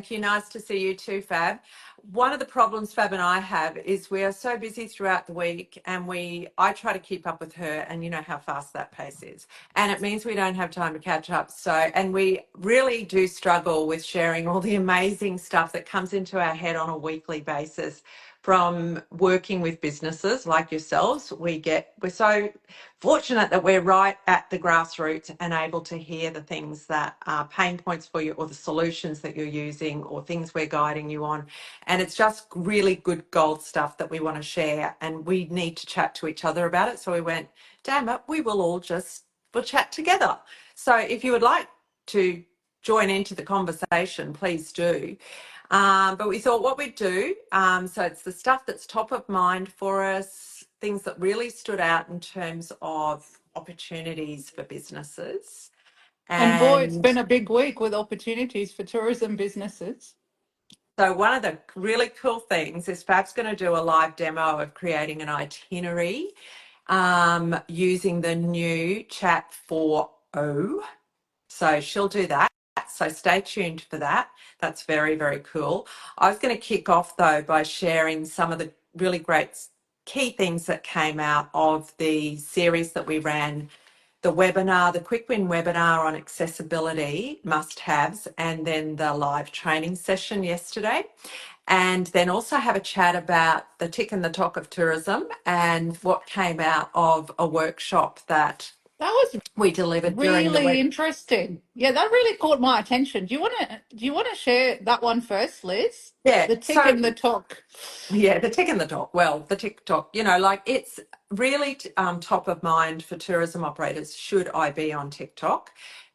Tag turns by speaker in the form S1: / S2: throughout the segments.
S1: you. Nice to see you too, Fab. One of the problems Fab and I have is we are so busy throughout the week and I try to keep up with her, and you know how fast that pace is. And it means we don't have time to catch up. So, and we really do struggle with sharing all the amazing stuff that comes into our head on a weekly basis from working with businesses like yourselves. We're so fortunate that we're right at the grassroots and able to hear the things that are pain points for you, or the solutions that you're using, or things we're guiding you on. And it's just really good gold stuff that we want to share, and we need to chat to each other about it. So we went, damn it, we'll chat together. So if you would like to join into the conversation, please do. But we thought what we'd do, so it's the stuff that's top of mind for us, things that really stood out in terms of opportunities for businesses.
S2: And boy, it's
S1: And
S2: been a big week with opportunities for tourism businesses.
S1: so one of the really cool things is Fab's going to do a live demo of creating an itinerary using the new Chat 4.0. So she'll do that. So stay tuned for that. That's very, very cool. I was going to kick off though by sharing some of the really great key things that came out of the series that we ran, the webinar, the Quick Win webinar on accessibility must-haves, and then the live training session yesterday. And then also have a chat about the tick and the talk of tourism and what came out of a workshop that
S2: That was
S1: we delivered during the
S2: really
S1: week.
S2: interesting. Yeah, that really caught my attention. Do you want to share that one first, Liz?
S1: Yeah.
S2: The tick
S1: So
S2: and the talk.
S1: yeah, the tick and the talk. Well, the TikTok, like it's really top of mind for tourism operators. Should I be on TikTok?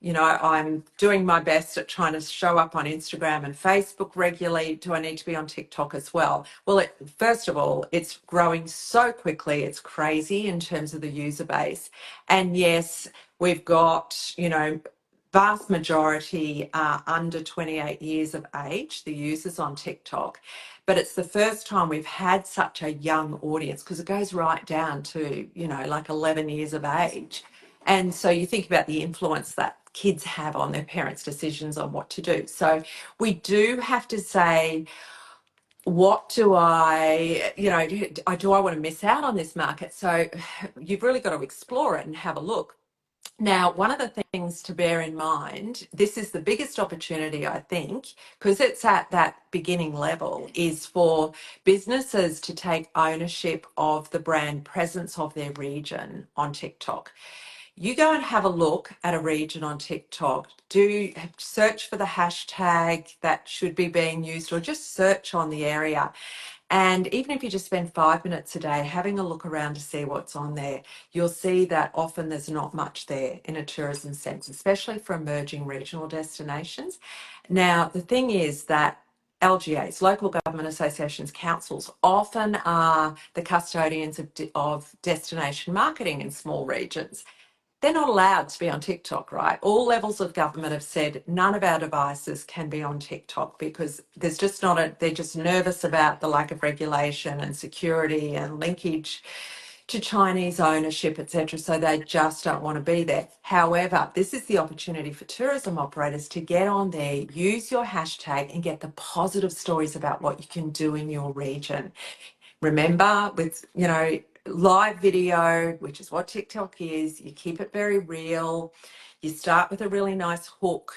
S1: I'm doing my best at trying to show up on Instagram and Facebook regularly. Do I need to be on TikTok as well? Well, first of all, it's growing so quickly. It's crazy in terms of the user base. And yes, we've got, vast majority are under 28 years of age, the users on TikTok. But it's the first time we've had such a young audience, because it goes right down to, like 11 years of age. And so you think about the influence that kids have on their parents' decisions on what to do. So we do have to say, what do do I want to miss out on this market? So you've really got to explore it and have a look. Now, one of the things to bear in mind, this is the biggest opportunity, I think, because it's at that beginning level, is for businesses to take ownership of the brand presence of their region on TikTok. You go and have a look at a region on TikTok, do search for the hashtag that should be being used, or just search on the area. And even if you just spend 5 minutes a day having a look around to see what's on there, you'll see that often there's not much there in a tourism sense, especially for emerging regional destinations. Now, the thing is that LGAs, local government associations, councils, often are the custodians of destination marketing in small regions. They're not allowed to be on TikTok, right? All levels of government have said none of our devices can be on TikTok, because there's just they're just nervous about the lack of regulation and security and linkage to Chinese ownership, etc. So they just don't want to be there. However, this is the opportunity for tourism operators to get on there, use your hashtag, and get the positive stories about what you can do in your region. Remember, with, live video, which is what TikTok is, you keep it very real. You start with a really nice hook.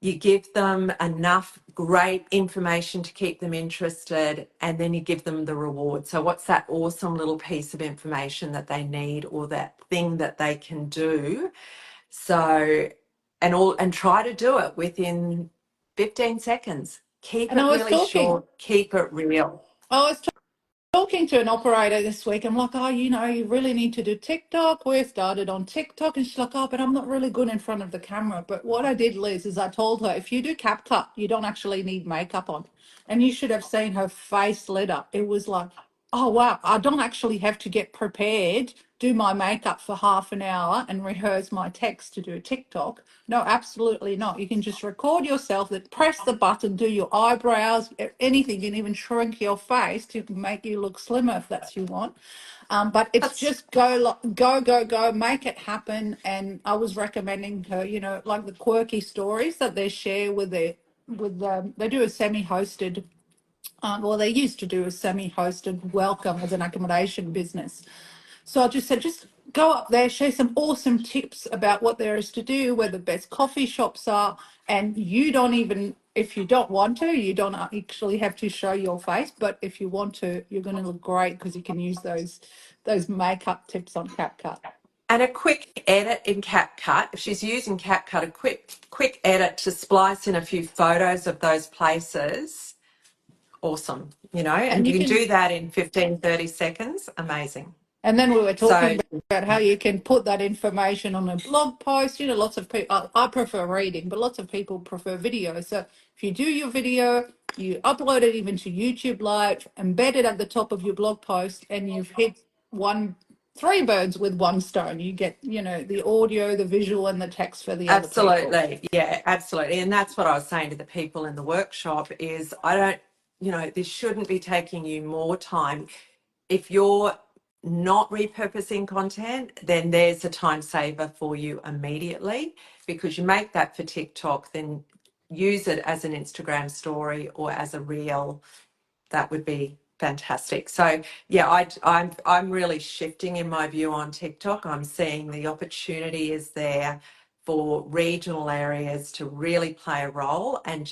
S1: You give them enough great information to keep them interested, and then you give them the reward. So what's that awesome little piece of information that they need, or that thing that they can do? So, and try to do it within 15 seconds. Keep
S2: And I
S1: it
S2: was
S1: really
S2: talking,
S1: short, keep it real.
S2: I was talking to an operator this week. I'm like, oh, you really need to do TikTok. We're started on TikTok. And she's like, oh, but I'm not really good in front of the camera. But what I did, Liz, is I told her, if you do CapCut, you don't actually need makeup on. And you should have seen her face lit up. It was like, oh, wow, I don't actually have to get prepared, do my makeup for half an hour and rehearse my text to do TikTok. No, absolutely not. You can just record yourself, that press the button, do your eyebrows, anything. You can even shrink your face to make you look slimmer if that's you want. But it's
S1: That's
S2: just go, make it happen. And I was recommending her, like the quirky stories that they share with their they do a semi-hosted, well, they used to do a semi-hosted welcome as an accommodation business. So I just said, just go up there, share some awesome tips about what there is to do, where the best coffee shops are, and you don't even, if you don't want to, you don't actually have to show your face, but if you want to, you're going to look great because you can use those makeup tips on CapCut.
S1: And a quick edit in CapCut, if she's using CapCut, a quick edit to splice in a few photos of those places, awesome, you know, and
S2: And
S1: you
S2: you
S1: can
S2: can,
S1: do that in 15, 30 seconds, amazing.
S2: and then we were
S1: So
S2: talking about how you can put that information on a blog post. You know, lots of people, I prefer reading, but lots of people prefer video. So if you do your video, you upload it even to YouTube Live, embed it at the top of your blog post, and you've hit three birds with one stone. You get, you know, the audio, the visual, and the text for the other people.
S1: absolutely, yeah, absolutely. And that's what I was saying to the people in the workshop is I don't, you know, this shouldn't be taking you more time. If you're not repurposing content, then there's a time saver for you immediately because you make that for TikTok, then use it as an Instagram story or as a reel. That would be fantastic. So yeah, I'm really shifting in my view on TikTok. I'm seeing the opportunity is there for regional areas to really play a role and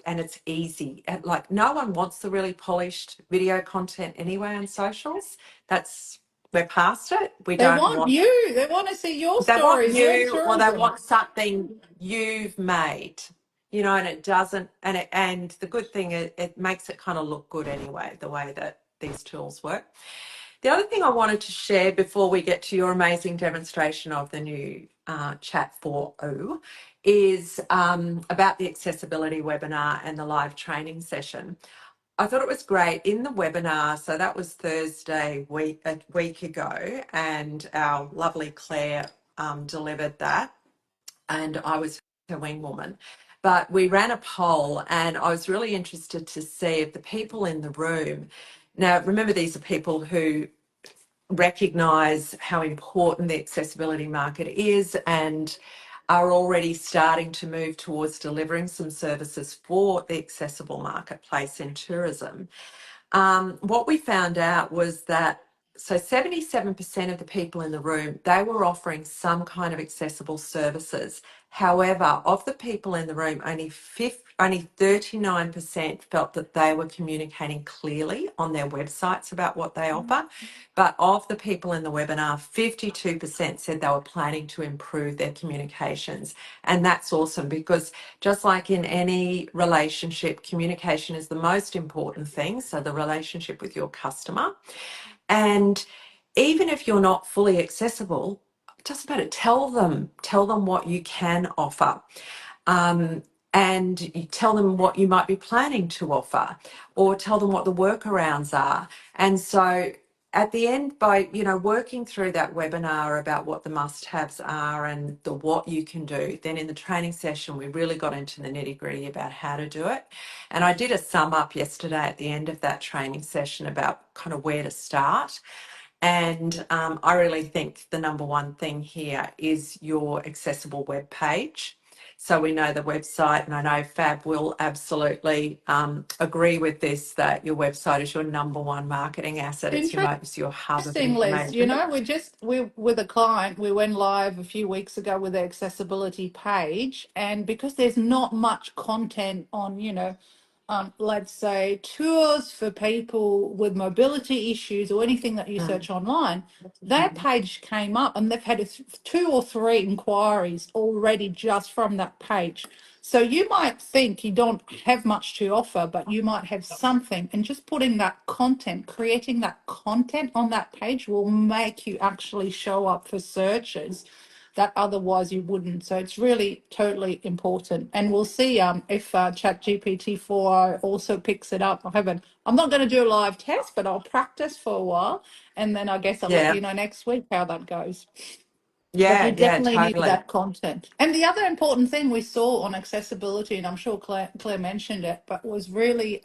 S1: and it's easy. Like no one wants the really polished video content anyway on socials. We're past it. We
S2: They
S1: don't
S2: want
S1: want
S2: you. They want to see your
S1: they want
S2: stories. You're in
S1: you or they
S2: tourism.
S1: want something you've made, you know, and it doesn't, and the good thing is it makes it kind of look good anyway, the way that these tools work. The other thing I wanted to share before we get to your amazing demonstration of the new Chat 4.0 is about the accessibility webinar and the live training session. I thought it was great in the webinar. So that was Thursday a week ago, and our lovely Claire delivered that, and I was her wing woman. But we ran a poll, and I was really interested to see if the people in the room. Now, remember, these are people who recognise how important the accessibility market is and are already starting to move towards delivering some services for the accessible marketplace in tourism. What we found out was that 77% of the people in the room, they were offering some kind of accessible services. However, of the people in the room, only 39% felt that they were communicating clearly on their websites about what they offer. But of the people in the webinar, 52% said they were planning to improve their communications. And that's awesome because just like in any relationship, communication is the most important thing. So the relationship with your customer. And even if you're not fully accessible, it doesn't matter. Tell them what you can offer. And you tell them what you might be planning to offer, or tell them what the workarounds are. And so at the end, by working through that webinar about what the must-haves are and the what you can do, then in the training session we really got into the nitty-gritty about how to do it. And I did a sum up yesterday at the end of that training session about kind of where to start. And I really think the number one thing here is your accessible web page. So we know the website, and I know Fab will absolutely agree with this, that your website is your number one marketing asset. It's your hub of
S2: Interesting, Liz. You
S1: information.
S2: know, we with a client, we went live a few weeks ago with the accessibility page, and because there's not much content on, let's say tours for people with mobility issues or anything that you
S1: Mm.
S2: search online, that page came up, and they've had two or three inquiries already just from that page. So you might think you don't have much to offer, but you might have something, and just putting that content, creating that content on that page will make you actually show up for searches that otherwise you wouldn't. So it's really totally important. And we'll see if ChatGPT 4 also picks it up. I'm not going to do a live test, but I'll practice for a while. And then I guess I'll let
S1: Yeah,
S2: you know next week how that goes. But you
S1: yeah,
S2: definitely need
S1: totally.
S2: that content. And the other important thing we saw on accessibility, and I'm sure Claire mentioned it, but was really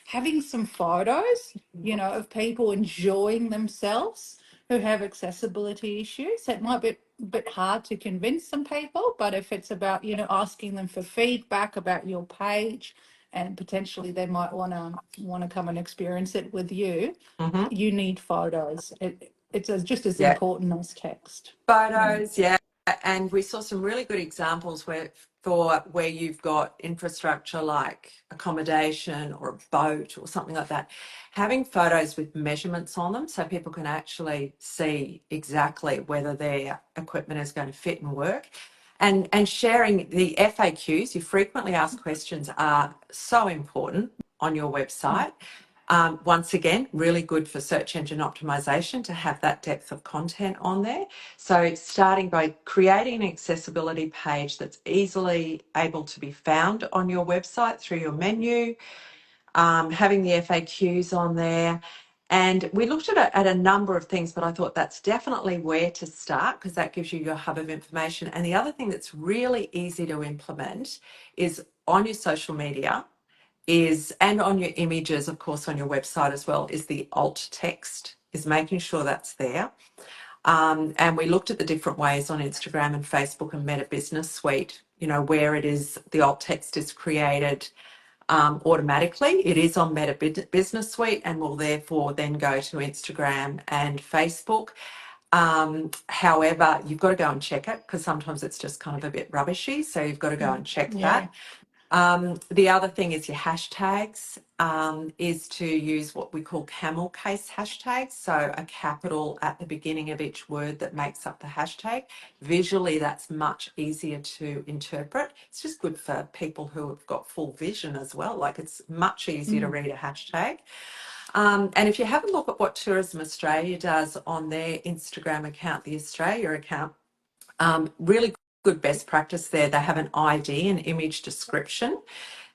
S2: having some photos, of people enjoying themselves. who have accessibility issues. It might be a bit hard to convince some people, but if it's about, asking them for feedback about your page, and potentially they might want to come and experience it with you,
S1: Hmm.
S2: you need photos. It's just as
S1: Yeah.
S2: important as text.
S1: Photos, yeah. And we saw some really good examples where you've got infrastructure like accommodation or a boat or something like that. Having photos with measurements on them so people can actually see exactly whether their equipment is going to fit and work. And sharing the FAQs, your frequently asked questions, are so important on your website. Once again, really good for search engine optimization to have that depth of content on there. So starting by creating an accessibility page that's easily able to be found on your website through your menu, having the FAQs on there. And we looked at a number of things, but I thought that's definitely where to start because that gives you your hub of information. And the other thing that's really easy to implement is on your social media and on your images, of course, on your website as well, is the alt text, is making sure that's there. And we looked at the different ways on Instagram and Facebook and Meta Business Suite, where it is the alt text is created automatically. It is on Meta Business Suite and will therefore then go to Instagram and Facebook. However, you've got to go and check it because sometimes it's just kind of a bit rubbishy. So you've got to go and check
S2: Yeah.
S1: that. The other thing is your hashtags, is to use what we call camel case hashtags. So a capital at the beginning of each word that makes up the hashtag. Visually, that's much easier to interpret. It's just good for people who have got full vision as well. Like it's much easier to read a hashtag. And if you have a look at what Tourism Australia does on their Instagram account, the Australia account, really good best practice there. They have an ID, an image description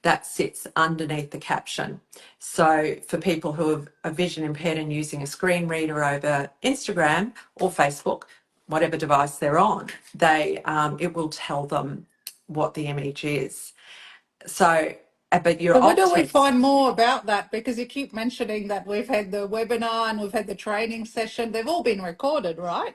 S1: that sits underneath the caption. So for people who are vision impaired and using a screen reader over Instagram or Facebook, whatever device they're on, it will tell them what the image is. So, but your
S2: So where
S1: alt
S2: do we
S1: text.
S2: find more about that? Because you keep mentioning that we've had the webinar and we've had the training session. They've all been recorded, right?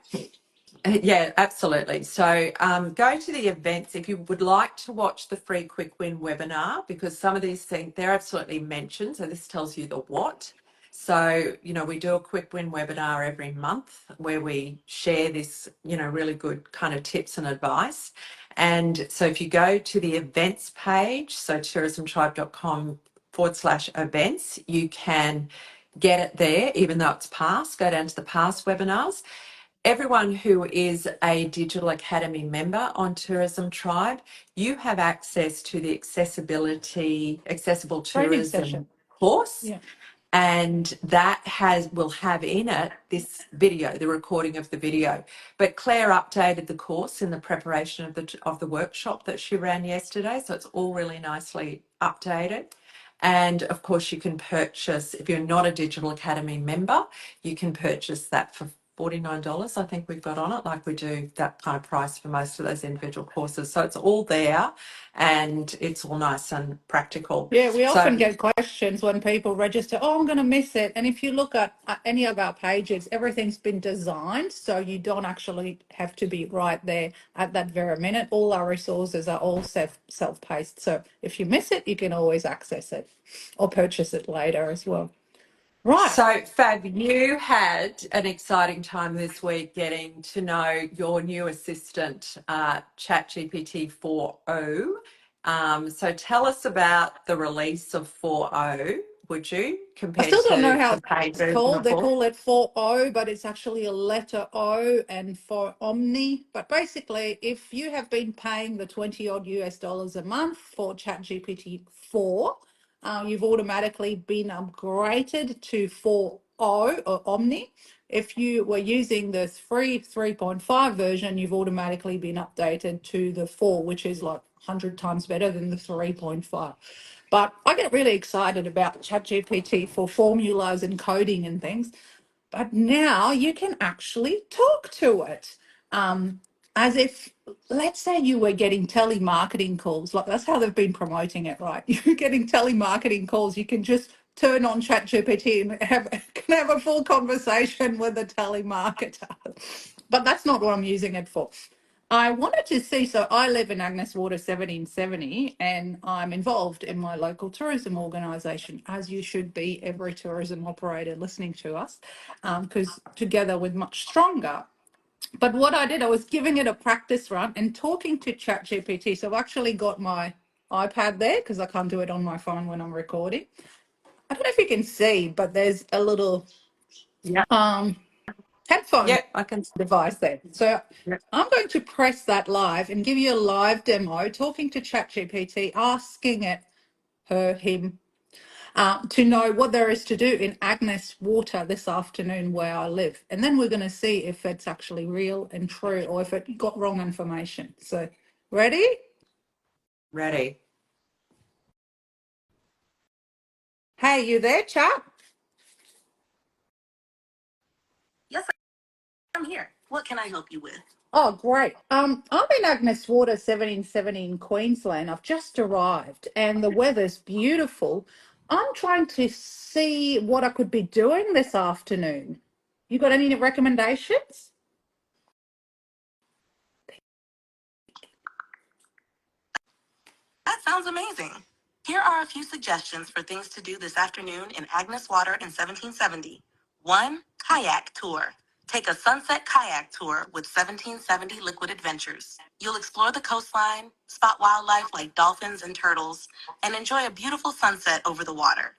S1: Yeah, absolutely. So go to the events if you would like to watch the free quick win webinar, because some of these things they're absolutely mentioned. So this tells you the what. So, we do a quick win webinar every month where we share this, really good kind of tips and advice. And so if you go to the events page, so tourismtribe.com/events, you can get it there, even though it's past. Go down to the past webinars. Everyone who is a Digital Academy member on Tourism Tribe, you have access to the Accessible
S2: Training
S1: Tourism
S2: session.
S1: course.
S2: Yeah.
S1: And that will have in it this video, the recording of the video. But Claire updated the course in the preparation of the workshop that she ran yesterday, so it's all really nicely updated. And of course, you can purchase, if you're not a Digital Academy member, you can purchase that for $49, I think we've got on it, like we do that kind of price for most of those individual courses. So it's all there and it's all nice and practical.
S2: Yeah, we
S1: So
S2: often get questions when people register, oh, I'm going to miss it. And if you look at any of our pages, everything's been designed so you don't actually have to be right there at that very minute. All our resources are all self-paced. So if you miss it, you can always access it or purchase it later as well. Right.
S1: So, Fab, you had an exciting time this week getting to know your new assistant, ChatGPT 4.0. So, tell us about the release of 4.0, would you,
S2: I
S1: compared
S2: still don't know
S1: to
S2: how
S1: the paid
S2: it's
S1: version
S2: called. They
S1: before?
S2: call it 4O, but it's actually a letter O and for Omni. But basically, if you have been paying the 20 odd US dollars a month for ChatGPT 4, you've automatically been upgraded to 4O or Omni. If you were using the free 3.5 version, you've automatically been updated to the 4, which is like 100 times better than the 3.5. But I get really excited about ChatGPT for formulas and coding and things. But now you can actually talk to it. As if, let's say you were getting telemarketing calls, like that's how they've been promoting it, right? You're getting telemarketing calls, you can just turn on ChatGPT and can have a full conversation with a telemarketer. But that's not what I'm using it for. I wanted to see, so I live in Agnes Water 1770 and I'm involved in my local tourism organisation, as you should be, every tourism operator listening to us, because together we're much stronger. But what I did, I was giving it a practice run and talking to ChatGPT. So I've actually got my iPad there because I can't do it on my phone when I'm recording. I don't know if you can see, but there's a little
S1: Yeah.
S2: headphone
S1: Yeah, I can.
S2: device there. So
S1: Yeah.
S2: I'm going to press that live and give you a live demo talking to ChatGPT, asking it, her, him, to know what there is to do in Agnes Water this afternoon where I live. And then we're going to see if it's actually real and true or if it got wrong information. So, ready?
S1: Ready.
S2: Hey, you there, chat?
S3: Yes, I'm here. What can I help you with?
S2: Oh, great. I'm in Agnes Water 1770 in Queensland. I've just arrived and the weather's beautiful. I'm trying to see what I could be doing this afternoon. You got any recommendations?
S3: That sounds amazing. Here are a few suggestions for things to do this afternoon in Agnes Water in 1770. 1. Kayak tour. Take a sunset kayak tour with 1770 Liquid Adventures. You'll explore the coastline, spot wildlife like dolphins and turtles, and enjoy a beautiful sunset over the water.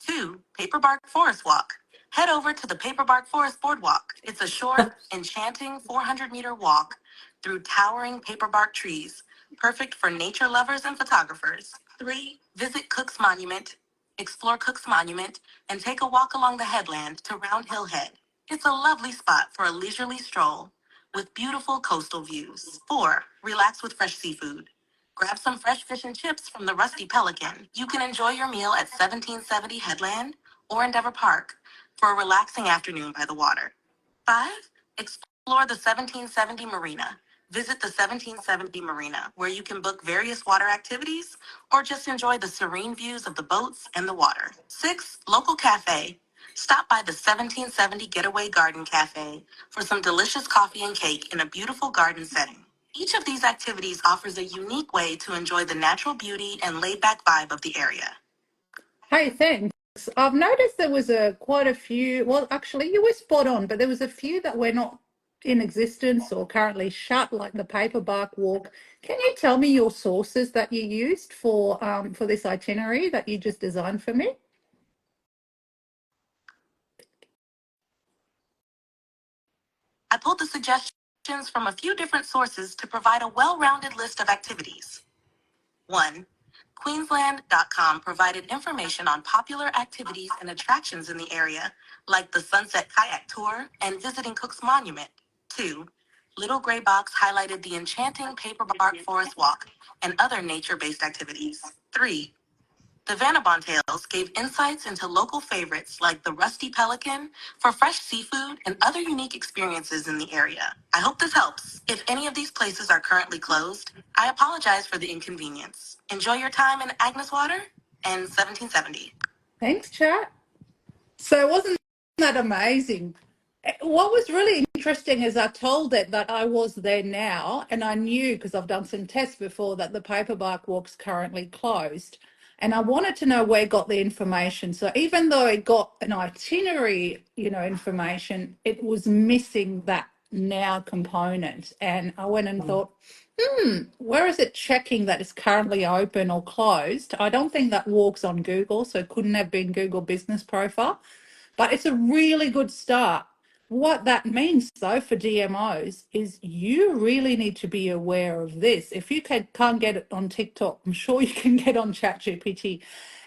S3: 2. Paperbark Forest Walk. Head over to the Paperbark Forest Boardwalk. It's a short, enchanting 400-meter walk through towering paperbark trees, perfect for nature lovers and photographers. 3. Visit Cook's Monument. Explore Cook's Monument and take a walk along the headland to Round Hill Head. It's a lovely spot for a leisurely stroll with beautiful coastal views. 4. Relax with fresh seafood. Grab some fresh fish and chips from the Rusty Pelican. You can enjoy your meal at 1770 Headland or Endeavor Park for a relaxing afternoon by the water. 5. Explore the 1770 Marina. Visit the 1770 Marina, where you can book various water activities or just enjoy the serene views of the boats and the water. 6. Local cafe. Stop by the 1770 Getaway Garden Cafe for some delicious coffee and cake in a beautiful garden setting. Each of these activities offers a unique way to enjoy the natural beauty and laid-back vibe of the area.
S2: Hey, thanks. I've noticed there was quite a few. Well, actually, you were spot on, but there was a few that were not in existence or currently shut, like the Paperbark Walk. Can you tell me your sources that you used for this itinerary that you just designed for me?
S3: I pulled the suggestions from a few different sources to provide a well-rounded list of activities. 1. Queensland.com provided information on popular activities and attractions in the area, like the Sunset Kayak Tour and visiting Cook's Monument. 2. Little Gray Box highlighted the enchanting Paperbark Forest Walk and other nature-based activities. 3. The Vanabon Tales gave insights into local favorites like the Rusty Pelican for fresh seafood and other unique experiences in the area. I hope this helps. If any of these places are currently closed, I apologize for the inconvenience. Enjoy your time in Agnes Water and 1770.
S2: Thanks, chat. So wasn't that amazing? What was really interesting is I told it that I was there now, and I knew because I've done some tests before that the Paperbark Walk's currently closed. And I wanted to know where it got the information. So even though it got an itinerary, information, it was missing that now component. And I went and thought, where is it checking that it's currently open or closed? I don't think that walks on Google, so it couldn't have been Google Business Profile, but it's a really good start. What that means, though, for DMOs is you really need to be aware of this. If you can't get it on TikTok, I'm sure you can get on ChatGPT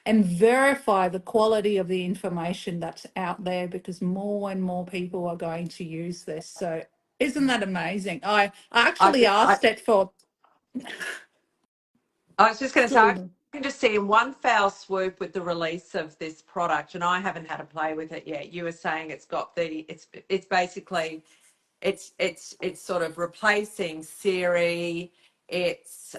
S2: and verify the quality of the information that's out there because more and more people are going to use this. So isn't that amazing? I
S1: I,
S2: actually
S1: I,
S2: asked it for.
S1: I was just going to say, I can just see in one foul swoop with the release of this product, and I haven't had a play with it yet. You were saying it's got it's basically it's sort of replacing Siri. It's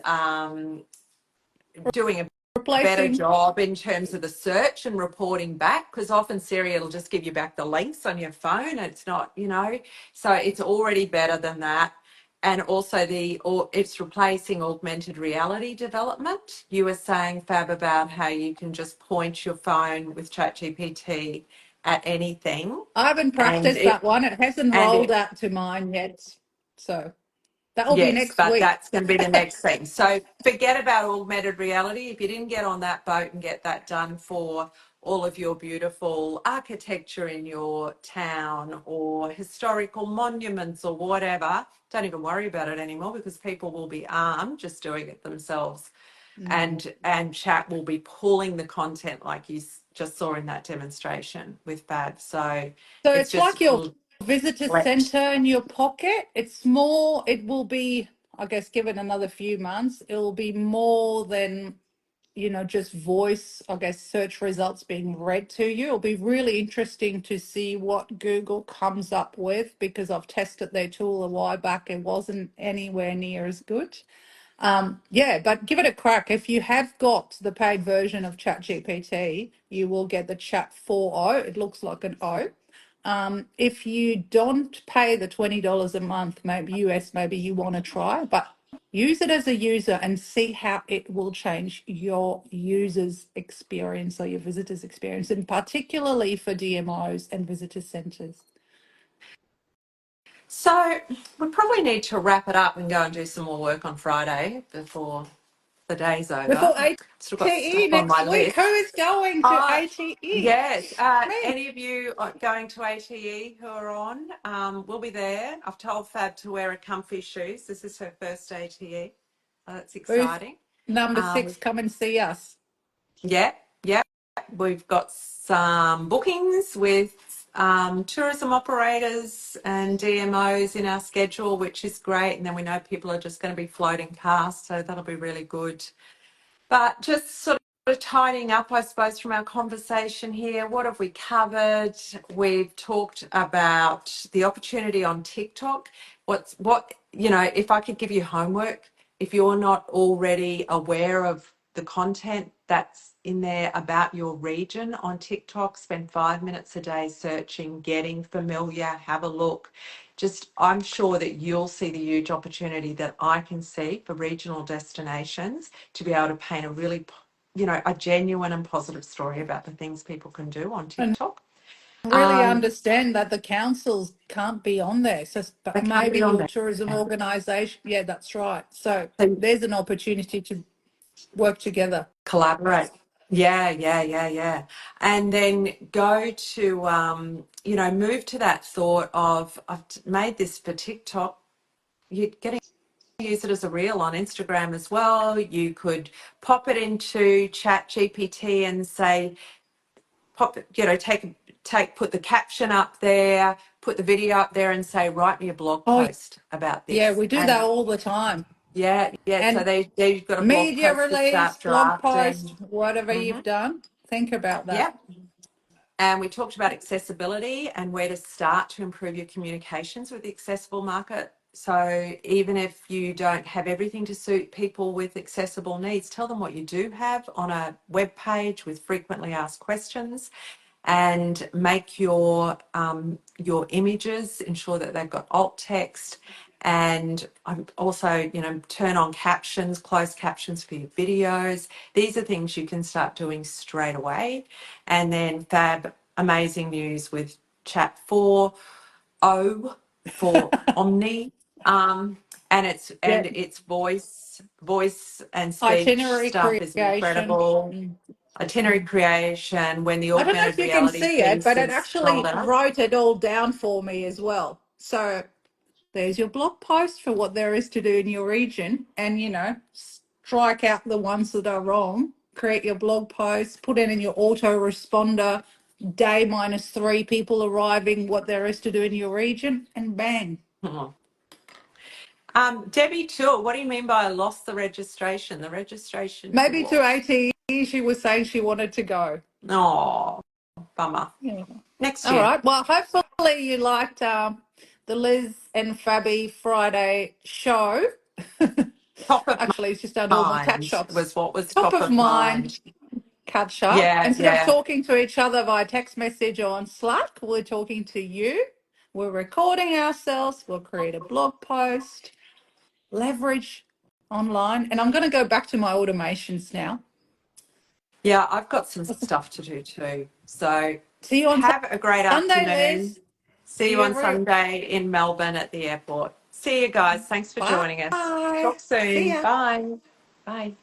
S1: doing a better
S2: replacing.
S1: job in terms of the search and reporting back, because often Siri it'll just give you back the links on your phone. It's not, so it's already better than that. And also it's replacing augmented reality development. You were saying, Fab, about how you can just point your phone with ChatGPT at anything,
S2: I haven't
S1: and
S2: practiced that one. It hasn't rolled
S1: it
S2: out to mine yet. So that will be
S1: yes,
S2: next
S1: but
S2: week.
S1: that's going to be the next thing. So forget about augmented reality. If you didn't get on that boat and get that done for all of your beautiful architecture in your town or historical monuments or whatever, don't even worry about it anymore, because people will be armed just doing it themselves. And chat will be pulling the content like you just saw in that demonstration with Fab. So
S2: So
S1: it's
S2: it's
S1: just
S2: like your visitor center in your pocket. It's more, it will be, I guess, given another few months, it will be more than, just voice, I guess, search results being read to you. It'll be really interesting to see what Google comes up with, because I've tested their tool a while back. It wasn't anywhere near as good. Yeah, but give it a crack. If you have got the paid version of ChatGPT, you will get the Chat 4.0. It looks like an O. If you don't pay the $20 a month, maybe US, maybe you want to try, but use it as a user and see how it will change your user's experience or your visitor's experience, and particularly for DMOs and visitor centres.
S1: So we probably need to wrap it up and go and do some more work on Friday before the day's over.
S2: Before
S1: Still got
S2: ATE
S1: stuff on
S2: next
S1: my
S2: week, who
S1: list.
S2: is going to ATE?
S1: Yes.
S2: Me.
S1: Any of you going to ATE who are on, we'll be there. I've told Fab to wear her comfy shoes. This is her first ATE. That's
S2: Booth
S1: exciting.
S2: number
S1: Um,
S2: 6, come and see us.
S1: yeah, yeah. We've got some bookings with tourism operators and DMOs in our schedule, which is great. And then we know people are just going to be floating past, so that'll be really good. But just sort of tidying up, I suppose, from our conversation here, what have we covered? We've talked about the opportunity on TikTok. If I could give you homework, if you're not already aware of the content that's in there about your region on TikTok, spend 5 minutes a day searching, getting familiar, have a look. I'm sure that you'll see the huge opportunity that I can see for regional destinations to be able to paint a really, a genuine and positive story about the things people can do on
S2: And
S1: TikTok.
S2: really understand that the councils can't be on there. So
S1: They
S2: but
S1: can't
S2: maybe
S1: be on
S2: your
S1: there.
S2: tourism organisation, yeah, that's right. So
S1: So
S2: there's an opportunity to work together.
S1: collaborate. Yeah. And then go to, move to that thought of, made this for TikTok. You're getting use it as a reel on Instagram as well. You could pop it into Chat GPT and say, put the caption up there, put the video up there and say, write me a blog
S2: Oh,
S1: post about
S2: yeah,
S1: this.
S2: we do that
S1: And
S2: all the time.
S1: yeah. So
S2: And
S1: they've got a blog
S2: media
S1: post to
S2: release,
S1: start
S2: blog post,
S1: drafting.
S2: whatever
S1: Hmm.
S2: you've done, think about that.
S1: Yeah. And we talked about accessibility and where to start to improve your communications with the accessible market. So even if you don't have everything to suit people with accessible needs, tell them what you do have on a web page with frequently asked questions, and make your images, ensure that they've got alt text, and also turn on captions, closed captions for your videos. These are things you can start doing straight away. And then Fab, amazing news with Chat 4.0 for Omni, and
S2: Yeah,
S1: its voice and speech
S2: itinerary
S1: stuff is
S2: creation.
S1: incredible.
S2: Mm.
S1: Itinerary creation, when the
S2: I don't know
S1: augmented
S2: if you can
S1: reality
S2: see it,
S1: piece
S2: but it
S1: is rolled
S2: actually
S1: out.
S2: wrote it all down for me as well. So there's your blog post for what there is to do in your region, and strike out the ones that are wrong. Create your blog post, put it in your autoresponder, day -3 people arriving, what there is to do in your region, and bang.
S1: Mhm. Debbie Tool, what do you mean by I lost the registration? The registration for
S2: Maybe to
S1: what?
S2: ATE, she was saying she wanted to go.
S1: Oh, bummer.
S2: Yeah.
S1: Next
S2: All
S1: year.
S2: right. Well, hopefully you liked the Liz and Fabi Friday show.
S1: top of
S2: Actually, it's just our normal catch
S1: mind
S2: ups.
S1: was what was
S2: Top
S1: top
S2: of
S1: of
S2: mind
S1: mind.
S2: catch up.
S1: Yeah,
S2: Instead of
S1: yeah.
S2: talking to each other via text message or on Slack, we're talking to you. We're recording ourselves. We'll create a blog post, leverage online. And I'm going to go back to my automations now.
S1: Yeah, I've got some stuff to do too. So
S2: See you on
S1: have a great
S2: Sunday,
S1: afternoon.
S2: Liz.
S1: See
S2: See
S1: you
S2: you
S1: on
S2: every.
S1: Sunday in Melbourne at the airport. See you guys. Thanks for joining us.
S2: Bye.
S1: Talk
S2: See
S1: soon.
S2: ya.
S1: Bye. Bye.